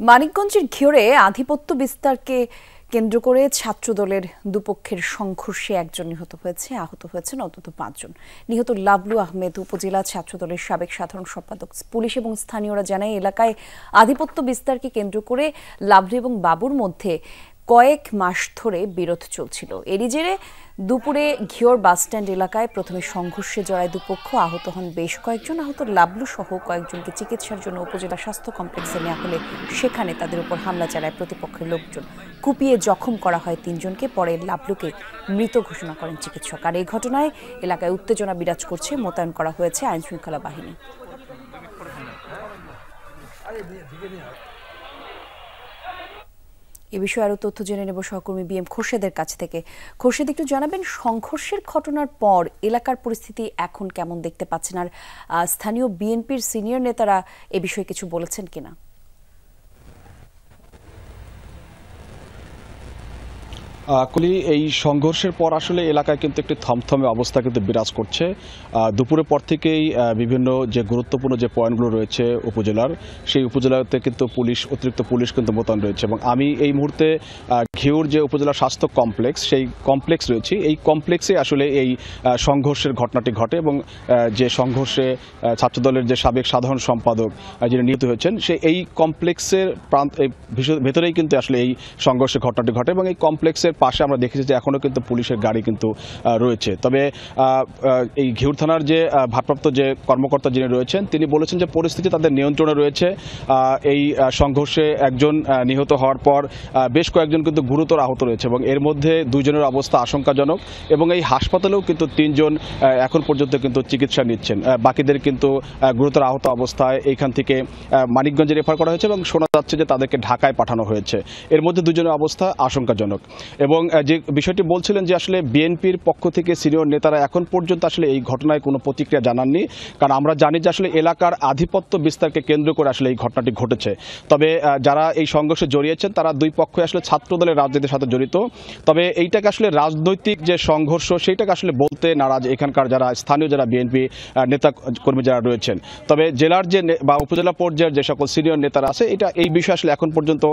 মানিকগঞ্জের ঘিওরে আধিপত্য বিস্তারকে কেন্দ্র করে ছাত্রদলের দুপক্ষের সংঘর্ষে একজন নিহত হয়েছে, আহত হয়েছেন অন্তত 5 জন। নিহত লাবলু আহমেদ উপজেলা ছাত্রদলের সাবেক সাধারণ সম্পাদক। পুলিশ এবং স্থানীয়রা জানায় এলাকায় আধিপত্য বিস্তারকে কেন্দ্র করে লাবলু এবং বাবুর মধ্যে কয়েক মাস ধরে বিরোধ চলছিল। এরই জেরে দুপুরে ঘিওর বাসস্ট্যান্ড এলাকায় প্রথমে সংঘর্ষে জড়ায় দুপক্ষ। আহত হন বেশ কয়েকজন। আহত লাবলু সহ কয়েকজনকে চিকিৎসার জন্য উপজেলা স্বাস্থ্য কমপ্লেক্সে নেওয়া হলে সেখানে তাদের উপর হামলা চালায় প্রতিপক্ষের লোকজন। কুপিয়ে জখম করা হয় 3 জনকে। পরে লাবলুকে মৃত ঘোষণা করেন চিকিৎসক। আর এই ঘটনায় এলাকায় উত্তেজনা বিরাজ করছে। মোতায়েন করা হয়েছে আইনশৃঙ্খলা বাহিনী। এ বিষয়ে আরো তথ্য জেনে নেব সহকর্মী বিএম খোরশেদের কাছ থেকে। খোরশেদ, একটু জানাবেন সংঘর্ষের ঘটনার পর এলাকার পরিস্থিতি এখন কেমন দেখতে পাচ্ছেন, আর স্থানীয় বিএনপির সিনিয়র নেতারা এ বিষয়ে কিছু বলেছেন কিনা? কুলি, এই সংঘর্ষের পর আসলে এলাকায় কিন্তু একটি থমথমে অবস্থা কিন্তু বিরাজ করছে। দুপুরের পর থেকেই বিভিন্ন যে গুরুত্বপূর্ণ যে পয়েন্টগুলো রয়েছে উপজেলার, সেই উপজেলাতে কিন্তু অতিরিক্ত পুলিশ কিন্তু মোতায়েন রয়েছে। এবং আমি এই মুহূর্তে ঘিওর যে উপজেলা স্বাস্থ্য কমপ্লেক্স, সেই কমপ্লেক্স রয়েছে, এই কমপ্লেক্সে আসলে এই সংঘর্ষের ঘটনাটি ঘটে। এবং যে সংঘর্ষে ছাত্রদলের যে সাবেক সাধারণ সম্পাদক যিনি নিহত হয়েছেন, এই কমপ্লেক্সের ভেতরেই কিন্তু আসলে এই সংঘর্ষের ঘটনাটি ঘটে। এবং এই কমপ্লেক্সের পাশে আমরা দেখেছি যে এখনো কিন্তু পুলিশের গাড়ি কিন্তু রয়েছে। তবে এই ঘিওর থানার যে ভারপ্রাপ্ত যে কর্মকর্তা যিনি রয়েছেন, তিনি বলেছেন যে পরিস্থিতি তাদের নিয়ন্ত্রণে রয়েছে। এই সংঘর্ষে একজন নিহত হওয়ার পর বেশ কয়েকজন কিন্তু গুরুতর আহত রয়েছে এবং এর মধ্যে 2 জনের অবস্থা আশঙ্কাজনক। এবং এই হাসপাতালেও কিন্তু 3 জন এখন পর্যন্ত কিন্তু চিকিৎসা নিচ্ছেন। বাকিদের কিন্তু গুরুতর আহত অবস্থায় এইখান থেকে মানিকগঞ্জে রেফার করা হয়েছে এবং শোনা যাচ্ছে যে তাদেরকে ঢাকায় পাঠানো হয়েছে। এর মধ্যে 2 জনের অবস্থা আশঙ্কাজনক। এবং যে বিষয়টি বলছিলেন যে আসলে বিএনপির পক্ষ থেকে সিনিয়র নেতারা এখন পর্যন্ত আসলে এই ঘটনায় কোনো প্রতিক্রিয়া জানাননি, কারণ আমরা জানি যে আসলে এলাকার আধিপত্য বিস্তারকে কেন্দ্র করে আসলে এই ঘটনাটি ঘটেছে। তবে যারা এই সংঘর্ষে জড়িয়েছেন তারা 2 পক্ষই আসলে ছাত্রদলের রাজনীতির সাথে জড়িত। তবে এইটাকে আসলে রাজনৈতিক যে সংঘর্ষ, সেইটাকে আসলে বলতে নারাজ এখানকার যারা স্থানীয় যারা বিএনপি নেতা কর্মী যারা রয়েছেন। তবে জেলার যে বা উপজেলা পর্যায়ের যে সকল সিনিয়র নেতারা আছে, এই বিষয়ে আসলে এখন পর্যন্ত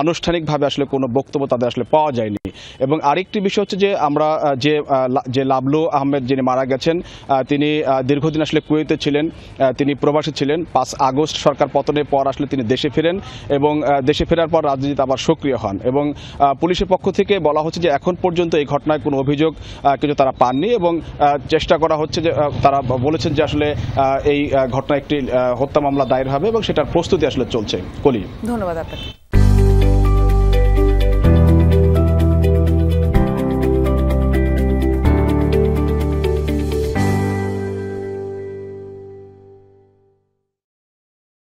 আনুষ্ঠানিকভাবে আসলে কোনো বক্তব্য তাদের আসলে পাওয়া যায়নি। এবং আরেকটি বিষয় হচ্ছে যে আমরা যে লাবলু আহমেদ যিনি মারা গেছেন, তিনি দীর্ঘদিন আসলে কুয়েতে ছিলেন, তিনি প্রবাসী ছিলেন। 5 আগস্ট সরকার পতনের পর আসলে তিনি দেশে ফেরেন এবং দেশে ফেরার পর রাজনীতিতে আবার সক্রিয় হন। এবং পুলিশের পক্ষ থেকে বলা হচ্ছে যে এখন পর্যন্ত এই ঘটনায় কোনো অভিযোগ কিন্তু তারা পাননি এবং চেষ্টা করা হচ্ছে যে তারা বলেছেন যে আসলে এই ঘটনায় একটি হত্যা মামলা দায়ের হবে এবং সেটার প্রস্তুতি আসলে চলছে। কলি, ধন্যবাদ আপনাকে।